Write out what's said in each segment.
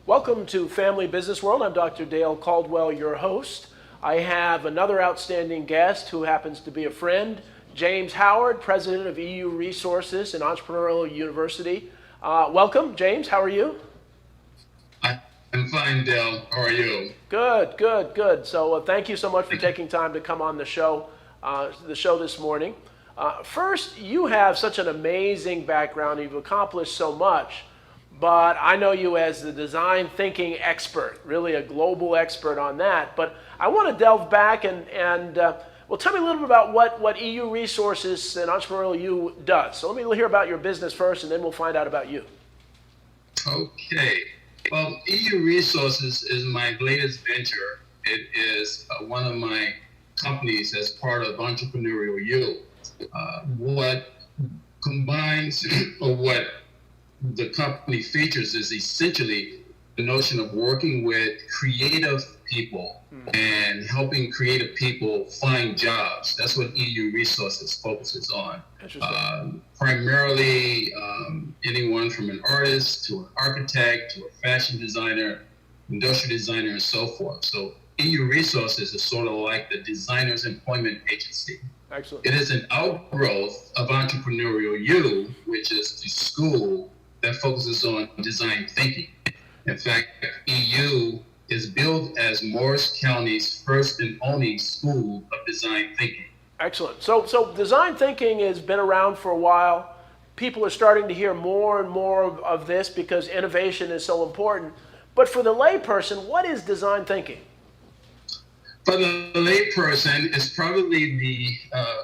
Welcome to Family Business World. I'm Dr. Dale Caldwell, your host. I have another outstanding guest who happens to be a friend, James Howard, president of EU Resources and Entrepreneurial University. Welcome, James. How are you? I'm fine, Dale. How are you? Good. So thank you so much for taking time to come on the show this morning. First, you have such an amazing background. You've accomplished so much. But I know you as the design thinking expert, really a global expert on that. But I want to delve back and tell me a little bit about what EU Resources and Entrepreneurial U does. So let me hear about your business first, and then we'll find out about you. Okay. Well, EU Resources is my latest venture. It is one of my companies as part of Entrepreneurial U. What combines or what the company features is essentially the notion of working with creative people and helping creative people find jobs. That's what EU Resources focuses on. Primarily anyone from an artist to an architect to a fashion designer, industrial designer, and so forth. So EU Resources is sort of like the designer's employment agency. Excellent. It is an outgrowth of Entrepreneurial U, which is the school that focuses on design thinking. In fact, EU is billed as Morris County's first and only school of design thinking. Excellent. So design thinking has been around for a while. People are starting to hear more and more of this because innovation is so important. But for the layperson, what is design thinking? For the layperson, it's probably the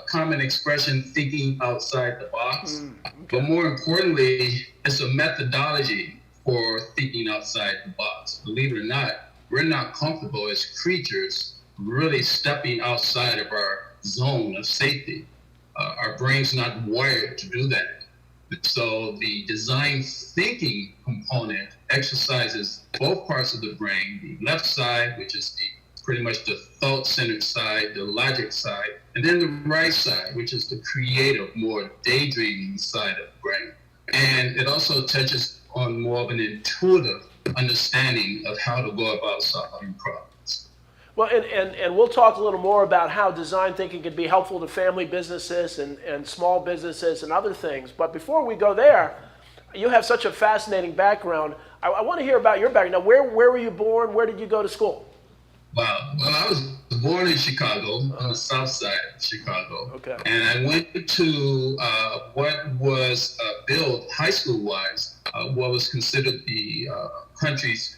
common expression thinking outside the box. Okay. But more importantly, it's a methodology for thinking outside the box. Believe it or not, we're not comfortable as creatures really stepping outside of our zone of safety. Our brain's not wired to do that. So the design thinking component exercises both parts of the brain, the left side, which is pretty much the thought-centered side, the logic side, and then the right side, which is the creative, more daydreaming side of the brain. And it also touches on more of an intuitive understanding of how to go about solving problems. Well, and we'll talk a little more about how design thinking can be helpful to family businesses and small businesses and other things. But before we go there, you have such a fascinating background. I want to hear about your background. Now, where were you born? Where did you go to school? Wow. Well, I was born in Chicago, on the south side of Chicago. Okay. And I went to what was built high school-wise, what was considered the country's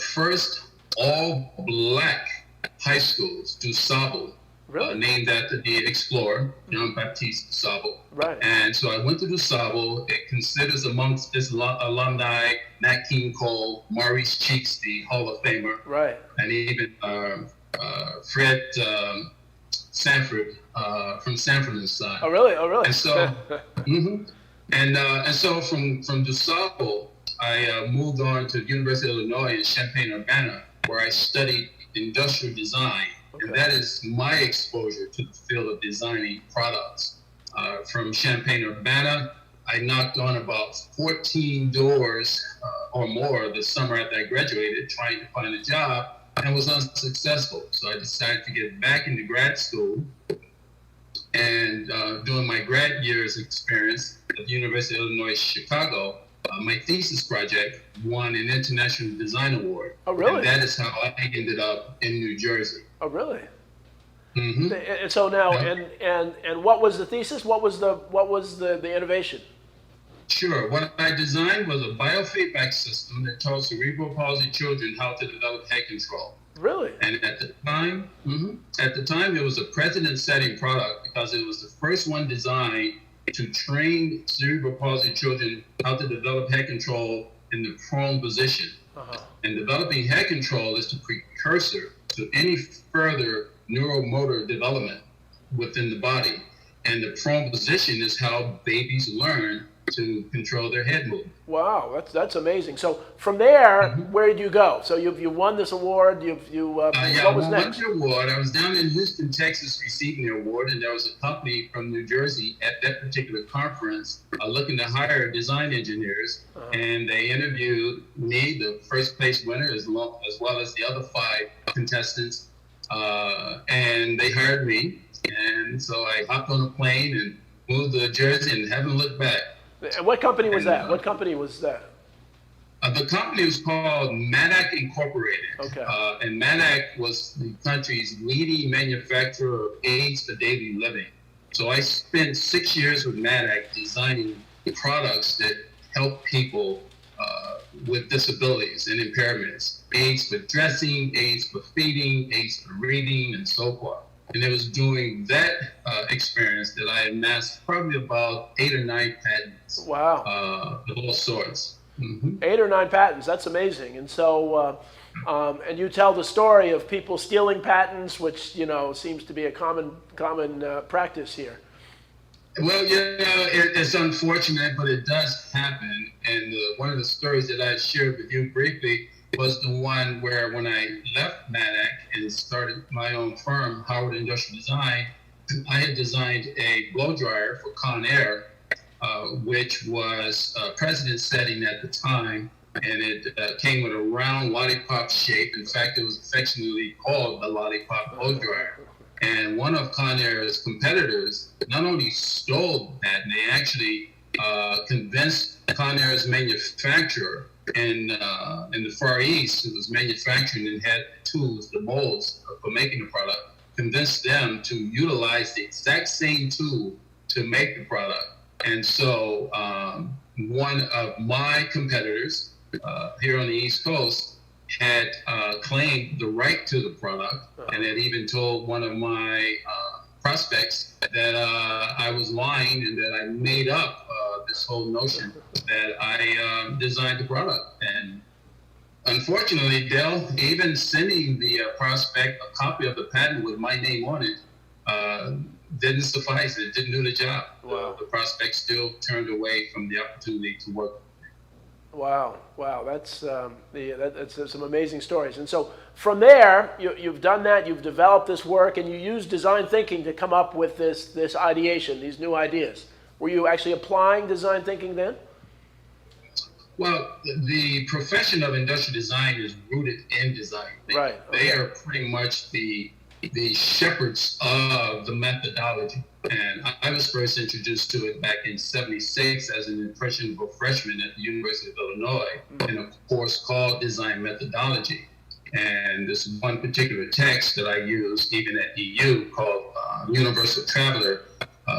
first all-black high schools, DuSable. Really? Named after the explorer, Jean-Baptiste Dussable. Right. And so I went to DuSable. It considers amongst its alumni Nat King Cole, Maurice Cheeks, the Hall of Famer. Right. And even Fred Sanford from Sanford and Son. Oh, really? And so, and so from DuSable, I moved on to the University of Illinois in Champaign-Urbana, where I studied industrial design. Okay. And that is my exposure to the field of designing products. From Champaign-Urbana, I knocked on about 14 doors or more the summer after I graduated, trying to find a job, and was unsuccessful. So I decided to get back into grad school. And during my grad year's experience at the University of Illinois Chicago, my thesis project won an International Design Award. Oh, really? And that is how I ended up in New Jersey. Oh, really? Mm-hmm. And so now, and what was the thesis? What was the innovation? Sure. What I designed was a biofeedback system that taught cerebral palsy children how to develop head control. Really? And at the time, it was a precedent-setting product because it was the first one designed to train cerebral palsy children how to develop head control in the prone position. Uh-huh. And developing head control is the precursor to any further neuromotor development within the body. And the prone position is how babies learn to control their head movement. Wow, that's amazing. So from there, Mhm. where did you go? So you won this award. Yeah, I What was won next? the award. I was down in Houston, Texas, receiving the award, and there was a company from New Jersey at that particular conference looking to hire design engineers, and they interviewed me, the first place winner, as well as the other 5 contestants, and they hired me. And so I hopped on a plane and moved to Jersey and haven't looked back. And what company was And, that? What company was that? The company was called Madak Incorporated. Okay. And Madak was the country's leading manufacturer of aids for daily living. So I spent 6 years with Madak designing products that help people with disabilities and impairments. Aids for dressing, aids for feeding, aids for reading, and so forth. And it was during that experience that I amassed probably about 8 or 9 patents. Wow. Of all sorts. Mm-hmm. 8 or 9 patents. That's amazing. And so, and you tell the story of people stealing patents, which seems to be a common practice here. Well, it's unfortunate, but it does happen. And one of the stories that I shared with you briefly was the one where when I left Madak and started my own firm, Howard Industrial Design, I had designed a blow dryer for Conair, which was precedent setting at the time, and it came with a round lollipop shape. In fact, it was affectionately called the lollipop blow dryer. And one of Conair's competitors not only stole that, and they actually convinced Conair's manufacturer in the Far East, who was manufacturing and had tools, the molds for making the product, convinced them to utilize the exact same tool to make the product. And so one of my competitors here on the East Coast had claimed the right to the product, and had even told one of my prospects that I was lying and that I made up this whole notion that I designed the product. And unfortunately, Dell, even sending the prospect a copy of the patent with my name on it didn't suffice. It didn't do the job. Wow. The prospect still turned away from the opportunity to work. Wow, that's some amazing stories. And so from there, you've done that, you've developed this work, and you use design thinking to come up with this ideation, these new ideas. Were you actually applying design thinking then? Well, the profession of industrial design is rooted in design thinking. Right. Okay. They are pretty much the shepherds of the methodology. And I was first introduced to it back in '76 as an impressionable freshman at the University of Illinois, in a course called Design Methodology. And this one particular text that I use even at EU called Universal Traveler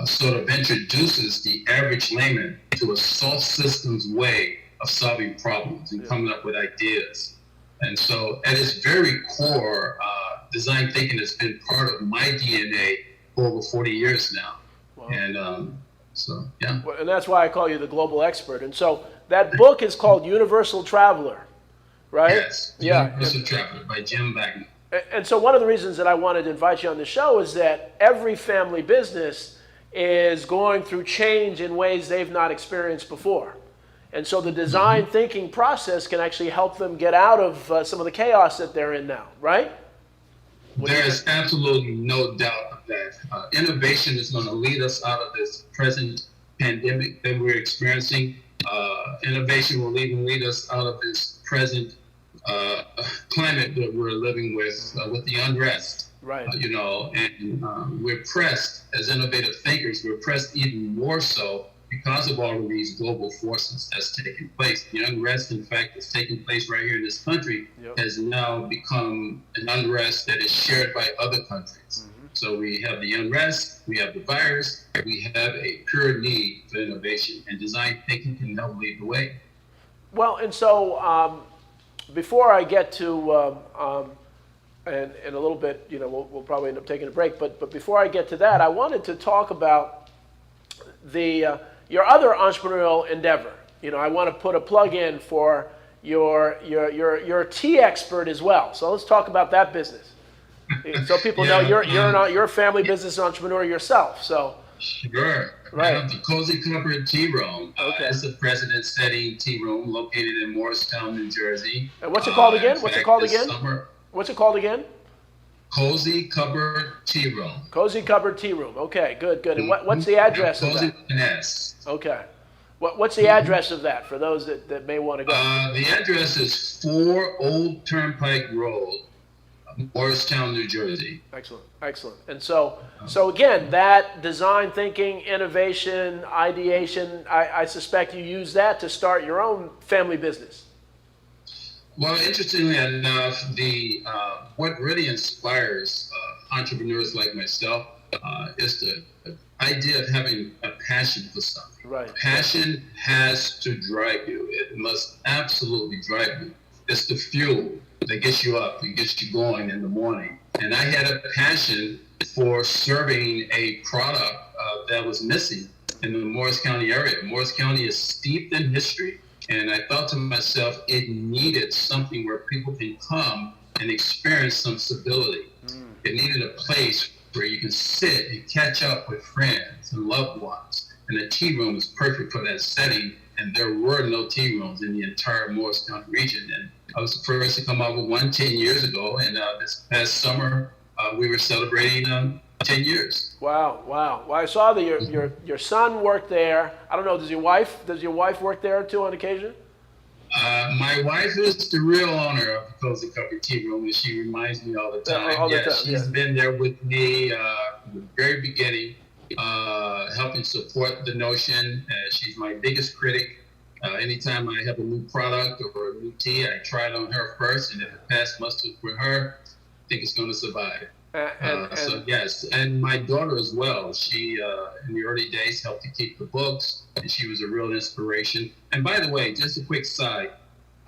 sort of introduces the average layman to a soft systems way of solving problems and coming up with ideas. And so at its very core, design thinking has been part of my DNA for over 40 years now. Wow. And so, yeah. And that's why I call you the global expert. And so that book is called Universal Traveler, right? Yes, Universal Traveler by Jim Wagner. And so one of the reasons that I wanted to invite you on the show is that every family business is going through change in ways they've not experienced before. And so the design thinking process can actually help them get out of some of the chaos that they're in now, right? There's absolutely no doubt of that. Innovation is going to lead us out of this present pandemic that we're experiencing. Innovation will even lead us out of this present climate that we're living with the unrest. Right. And we're pressed as innovative thinkers. We're pressed even more so because of all of these global forces that's taking place. The unrest, in fact, that's taking place right here in this country has now become an unrest that is shared by other countries. So we have the unrest, we have the virus, we have a pure need for innovation, and design thinking can help lead the way. Well, and so before I get to, and in a little bit, we'll probably end up taking a break, but before I get to that, I wanted to talk about your other entrepreneurial endeavor. I want to put a plug in for your tea expert as well. So let's talk about that business. So people know you're a family business entrepreneur yourself. So Sure. Right. The Cozy Cupboard Tea Room. Okay. It's a president-setting tea room located in Morristown, New Jersey. And what's it called again? In What's it fact, called this again? Summer, What's it called again? Cozy Cupboard Tea Room. Cozy Cupboard Tea Room. Okay, good, good. And what's the address of Cozy that? with an S. Okay. What's the address of that for those that may want to go? The address is 4 Old Turnpike Road, Morristown, New Jersey. Excellent, excellent. And so again, that design thinking, innovation, ideation, I suspect you use that to start your own family business. Well, interestingly enough, what really inspires entrepreneurs like myself is the idea of having a passion for something. Right. Passion has to drive you. It must absolutely drive you. It's the fuel that gets you up and gets you going in the morning. And I had a passion for serving a product that was missing in the Morris County area. Morris County is steeped in history. And I thought to myself, it needed something where people can come and experience some stability. It needed a place where you can sit and catch up with friends and loved ones. And the tea room is perfect for that setting. And there were no tea rooms in the entire Morris County region. And I was the first to come up with one 10 years ago. And this past summer, we were celebrating 10 years. Wow, wow. Well, I saw that your son worked there. I don't know, does your wife work there too on occasion? My wife is the real owner of the Cozy Cupboard Tea Room, and she reminds me all the time. She's been there with me from the very beginning, helping support the notion. She's my biggest critic. Anytime I have a new product or a new tea, I try it on her first, and if it passes muster with her, I think it's going to survive. So yes, and my daughter as well. She, in the early days, helped to keep the books, and she was a real inspiration. And by the way, just a quick side,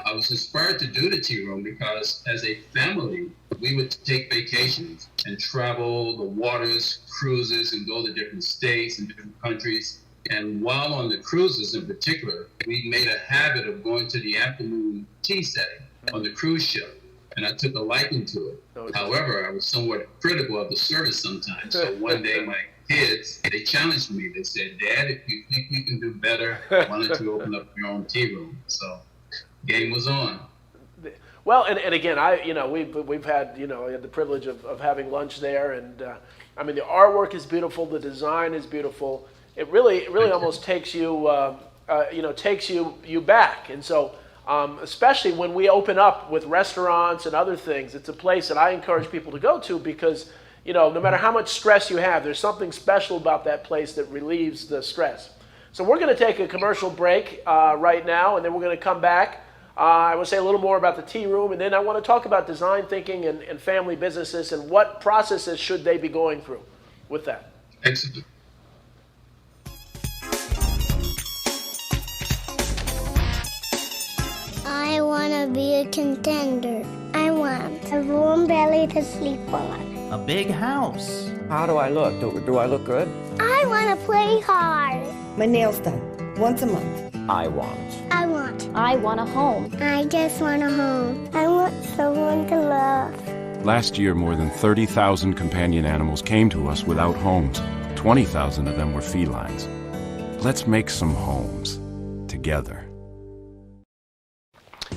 I was inspired to do the tea room because as a family, we would take vacations and travel the waters, cruises, and go to different states and different countries. And while on the cruises in particular, we made a habit of going to the afternoon tea setting on the cruise ship. And I took a liking to it. However, I was somewhat critical of the service sometimes. So one day my kids, they challenged me. They said, "Dad, if you think you can do better, why don't you open up your own tea room?" So game was on. Well, and again, we've had, I had the privilege of having lunch there. And I mean, the artwork is beautiful. The design is beautiful. It really almost takes you, takes you back. And so, especially when we open up with restaurants and other things, it's a place that I encourage people to go to because, no matter how much stress you have, there's something special about that place that relieves the stress. So we're going to take a commercial break right now, and then we're going to come back. I want to say a little more about the tea room, and then I want to talk about design thinking and family businesses and what processes should they be going through with that. Excellent. I want to be a contender. I want a warm belly to sleep on. A big house. How do I look? Do I look good? I want to play hard. My nails done once a month. I want. I want a home. I just want a home. I want someone to love. Last year, more than 30,000 companion animals came to us without homes. 20,000 of them were felines. Let's make some homes together.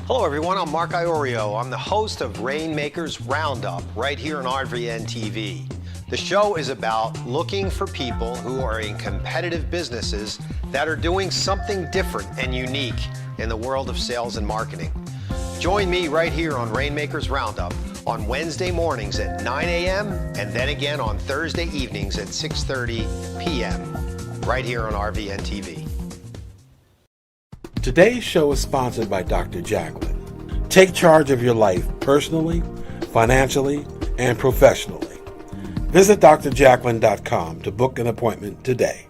Hello everyone, I'm Mark Iorio. I'm the host of Rainmakers Roundup right here on RVN TV. The show is about looking for people who are in competitive businesses that are doing something different and unique in the world of sales and marketing. Join me right here on Rainmakers Roundup on Wednesday mornings at 9 a.m. and then again on Thursday evenings at 6:30 p.m. right here on RVN TV. Today's show is sponsored by Dr. Jacqueline. Take charge of your life personally, financially, and professionally. Visit drjacqueline.com to book an appointment today.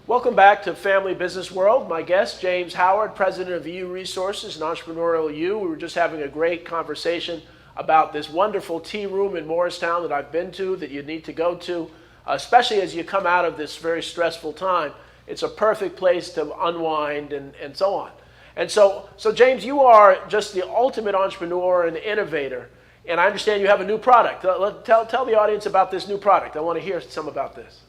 Welcome back to Family Business World. My guest, James Howard, president of U Resources and Entrepreneurial U. We were just having a great conversation about this wonderful tea room in Morristown that I've been to, that you need to go to, especially as you come out of this very stressful time. It's a perfect place to unwind and so on. And so James, you are just the ultimate entrepreneur and innovator. And I understand you have a new product. Tell the audience about this new product. I want to hear some about this.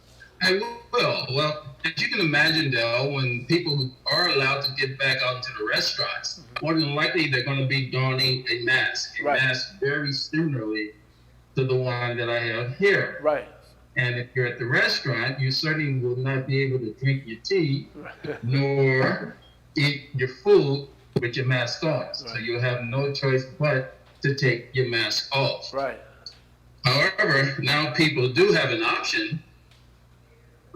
I will. Well, as you can imagine, Dell, when people are allowed to get back out into the restaurants, more than likely they're going to be donning a mask. A mask very similarly to the one that I have here. Right. And if you're at the restaurant, you certainly will not be able to drink your tea nor eat your food with your mask on. Right. So you'll have no choice but to take your mask off. Right. However, now people do have an option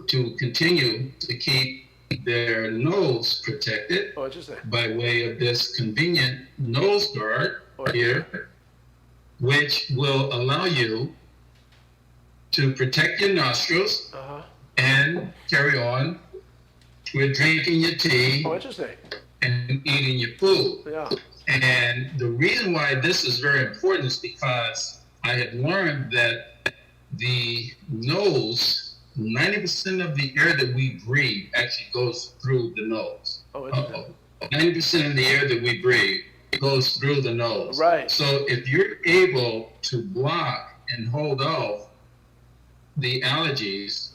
to continue to keep their nose protected by way of this convenient nose guard here, which will allow you to protect your nostrils and carry on with drinking your tea and eating your food. Yeah. And the reason why this is very important is because I have learned that the nose, 90% of the air that we breathe actually goes through the nose. 90% of the air that we breathe goes through the nose. Right. So if you're able to block and hold off the allergies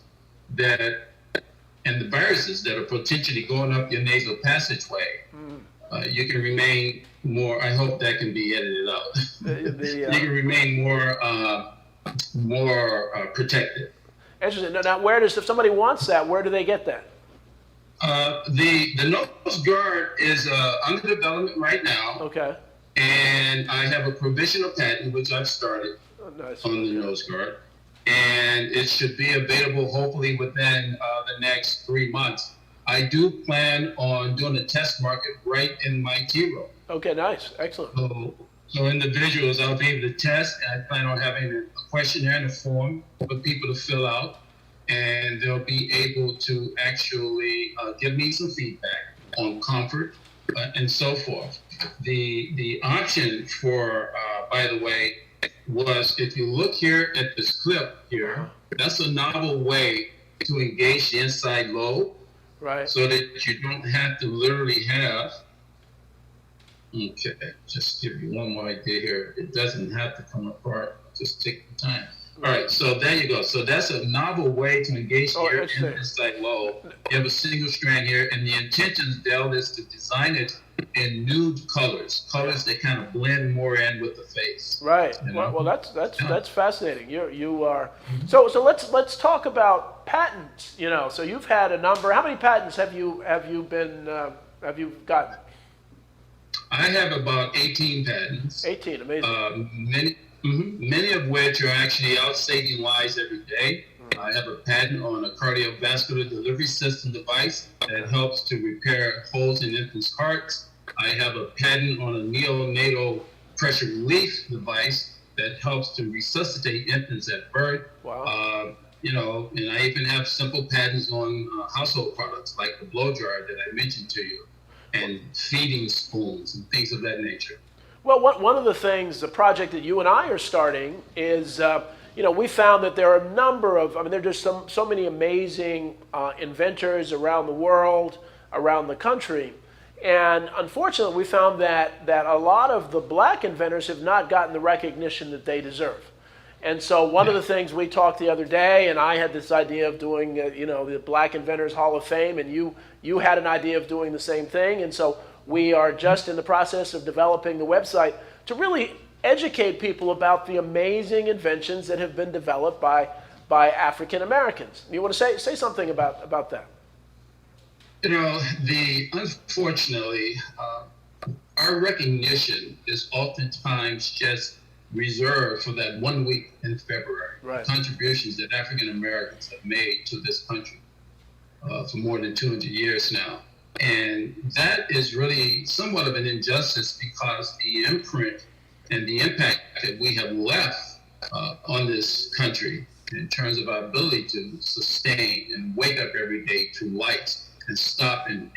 and the viruses that are potentially going up your nasal passageway, you can remain more, I hope that can be edited out. You can remain more protected. Interesting. Now, if somebody wants that, where do they get that? The nose guard is under development right now. Okay. And I have a provisional patent, which I've started on the nose guard. And it should be available hopefully within the next 3 months. I do plan on doing a test market right in my tea room. Okay, nice. Excellent. So individuals, I'll be able to test. I plan on having a questionnaire and a form for people to fill out, and they'll be able to actually give me some feedback on comfort and so forth. The option for, by the way, was if you look here at this clip here, that's a novel way to engage the inside lobe, right? So that you don't have to literally have. Okay, just give you one more idea here. It doesn't have to come apart. Just take the time. All right, so there you go. So that's a novel way to engage here in the inside lobe. You have a single strand here, and the intention, Dell, is to design it in nude colors that kind of blend more in with the face. Right. You know? Well, that's fascinating. You are. So let's talk about patents. You know, so you've had a number. How many patents have you gotten? I have about 18 patents. 18, amazing. Many of which are actually out saving lives every day. I have a patent on a cardiovascular delivery system device that helps to repair holes in infants' hearts. I have a patent on a neonatal pressure relief device that helps to resuscitate infants at birth. Wow. And I even have simple patents on household products like the blow dryer that I mentioned to you, and feeding spoons and things of that nature. Well, one of the things, the project that you and I are starting is, we found that there are a number of, there are just so many amazing inventors around the world, around the country. And unfortunately, we found that a lot of the black inventors have not gotten the recognition that they deserve. And so one of the things we talked the other day, and I had this idea of doing, the Black Inventors Hall of Fame, and you had an idea of doing the same thing. And so we are just in the process of developing the website to really educate people about the amazing inventions that have been developed by African Americans. You want to say something about that? Unfortunately, our recognition is oftentimes just reserved for that 1 week in February. Right. Contributions that African Americans have made to this country for more than 200 years now. And that is really somewhat of an injustice because the imprint and the impact that we have left on this country in terms of our ability to sustain and wake up every day to light and stop and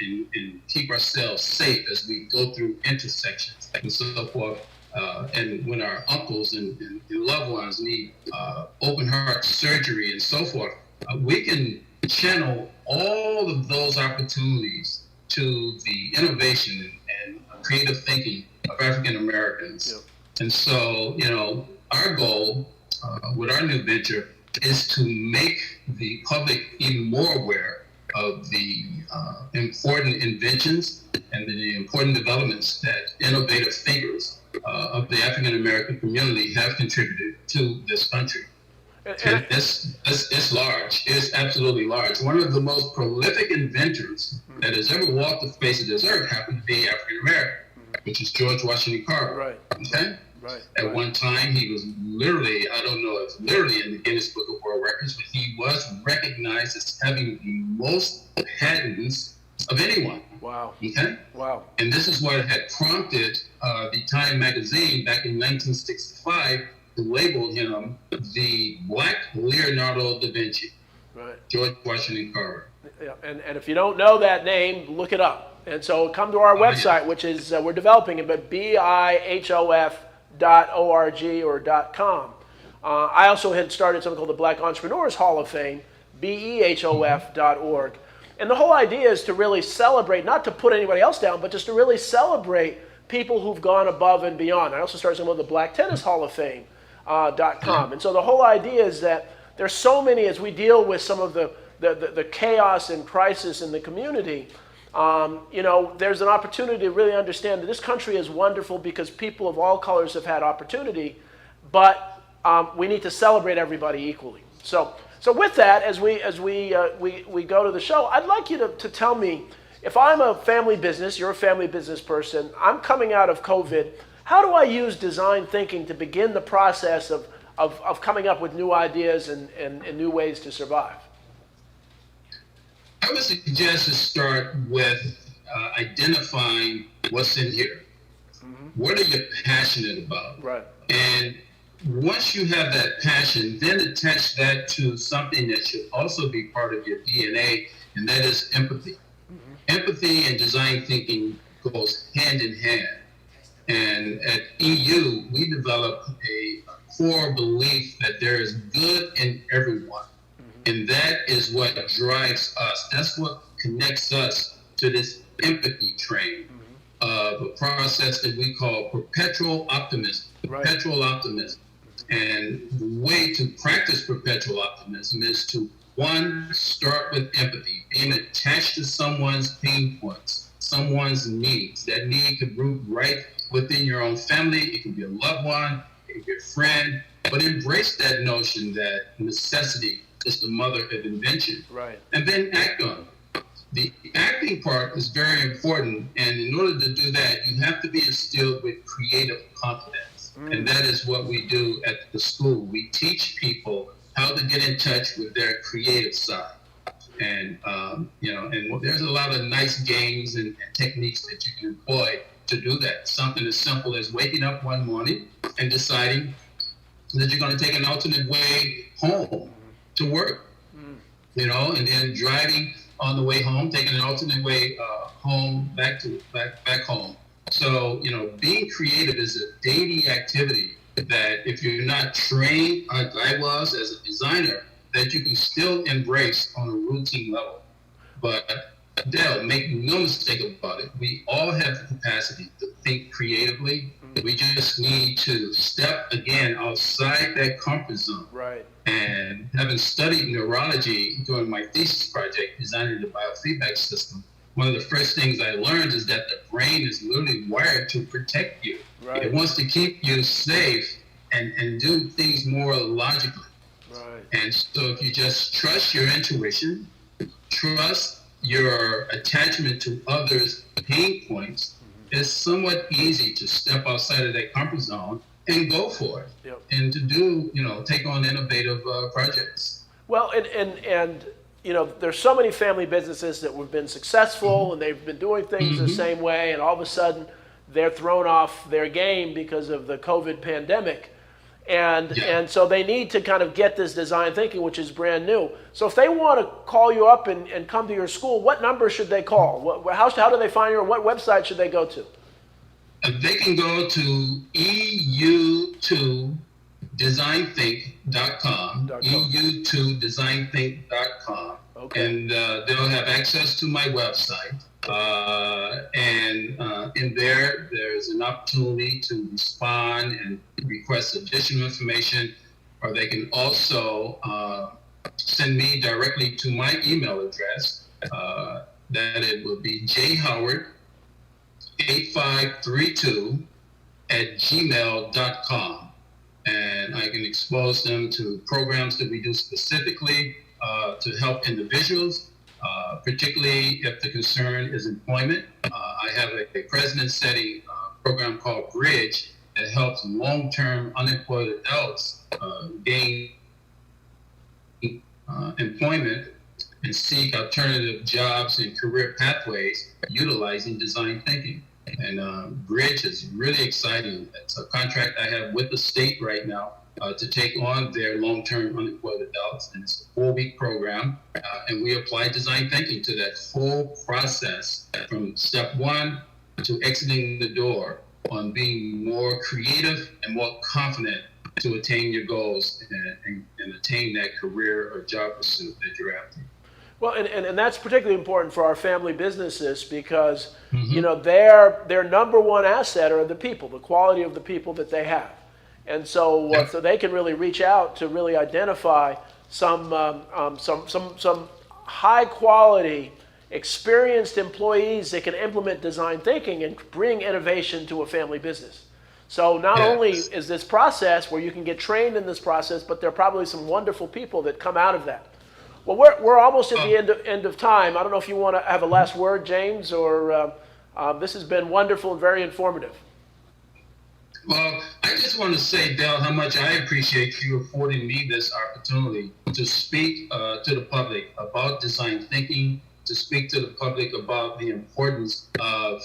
keep ourselves safe as we go through intersections and so forth. And when our uncles and loved ones need open heart surgery and so forth, we can channel all of those opportunities to the innovation creative thinking of African Americans. Yep. And so, our goal with our new venture is to make the public even more aware of the important inventions and the important developments that innovative thinkers of the African American community have contributed to this country. And it's large. It's absolutely large. One of the most prolific inventors that has ever walked the face of this earth happened to be African American, which is George Washington Carver. Right. Okay? Right. At one time, he was literally, I don't know if literally in the Guinness Book of World Records, but he was recognized as having the most patents of anyone. Wow. Okay? Wow. And this is what had prompted the Time magazine back in 1965 to label him the Black Leonardo da Vinci. Right. George Washington Carver. Yeah. And if you don't know that name, look it up. And so come to our website, which is, we're developing it, but BIHOF.org or .com. I also had started something called the Black Entrepreneurs Hall of Fame, BEHOF.org. And the whole idea is to really celebrate, not to put anybody else down, but just to really celebrate people who've gone above and beyond. I also started something called the Black Tennis Hall of Fame, .com. And so the whole idea is that there's so many, as we deal with some of the chaos and crisis in the community, there's an opportunity to really understand that this country is wonderful because people of all colors have had opportunity, but we need to celebrate everybody equally. So with that, as we go to the show, I'd like you to tell me, if I'm a family business, you're a family business person, I'm coming out of COVID, how do I use design thinking to begin the process of coming up with new ideas and new ways to survive? I would suggest to start with identifying what's in here. Mm-hmm. What are you passionate about? Right. And once you have that passion, then attach that to something that should also be part of your DNA, and that is empathy. Mm-hmm. Empathy and design thinking goes hand in hand. And at EU, we developed a core belief that there is good in everyone. And that is what drives us. That's what connects us to this empathy train of a process that we call perpetual optimism. Perpetual optimism. And the way to practice perpetual optimism is to, one, start with empathy, being attached to someone's pain points, someone's needs. That need could root right within your own family. It can be a loved one, it can be a friend, but embrace that notion that necessity is the mother of invention. Right. And then act on it. The acting part is very important, and in order to do that, you have to be instilled with creative confidence. And that is what we do at the school. We teach people how to get in touch with their creative side. And, and there's a lot of nice games and techniques that you can employ to do that. Something as simple as waking up one morning and deciding that you're going to take an alternate way home to work, and then driving on the way home, taking an alternate way home, back home. So, being creative is a daily activity that if you're not trained, like I was as a designer, that you can still embrace on a routine level. But Dale, make no mistake about it, we all have the capacity to think creatively. We just need to step again outside that comfort zone. Right. And having studied neurology during my thesis project, designing the biofeedback system, one of the first things I learned is that the brain is literally wired to protect you. Right. It wants to keep you safe and do things more logically. Right. And so if you just trust your intuition, trust your attachment to others' pain points, it's somewhat easy to step outside of that comfort zone and go for it. Yep. And to do, take on innovative projects. Well, and there's so many family businesses that have been successful and they've been doing things the same way, and all of a sudden they're thrown off their game because of the COVID pandemic. And so they need to kind of get this design thinking, which is brand new. So if they want to call you up and come to your school, what number should they call? How do they find you, or what website should they go to? They can go to EU2designthink.com, EU2designthink.com, and they'll have access to my website. And in in there, there's an opportunity to respond and request additional information, or they can also send me directly to my email address. That it will be jhoward8532@gmail.com. And I can expose them to programs that we do specifically to help individuals, particularly if the concern is employment. I have a president-setting program called Bridge that helps long-term unemployed adults gain employment and seek alternative jobs and career pathways utilizing design thinking. And Bridge is really exciting. It's a contract I have with the state right now to take on their long-term unemployed adults. And it's a 4-week program. And we apply design thinking to that whole process from step 1 to exiting the door on being more creative and more confident to attain your goals and attain that career or job pursuit that you're after. Well, and that's particularly important for our family businesses because, you know, their number one asset are the people, the quality of the people that they have. And so, so they can really reach out to really identify some high quality, experienced employees that can implement design thinking and bring innovation to a family business. So not only is this process where you can get trained in this process, but there are probably some wonderful people that come out of that. Well, we're almost at the end of time. I don't know if you want to have a last word, James, or this has been wonderful and very informative. Well, I just want to say, Del, how much I appreciate you affording me this opportunity to speak to the public about design thinking, to speak to the public about the importance of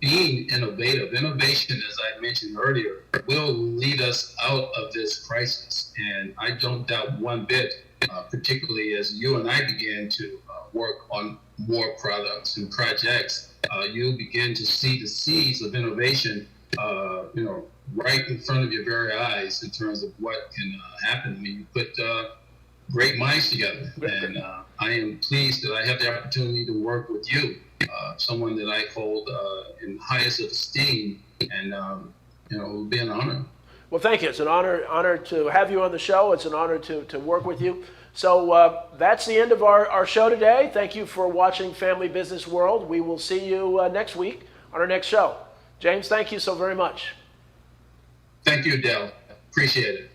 being innovative. Innovation, as I mentioned earlier, will lead us out of this crisis. And I don't doubt one bit, particularly as you and I begin to work on more products and projects, you'll begin to see the seeds of innovation, right in front of your very eyes in terms of what can happen when you put great minds together. And I am pleased that I have the opportunity to work with you, someone that I hold in highest of esteem, and it will be an honor. Well, thank you. It's an honor to have you on the show. It's an honor to work with you. So that's the end of our show today. Thank you for watching Family Business World. We will see you next week on our next show. James, thank you so very much. Thank you, Del. Appreciate it.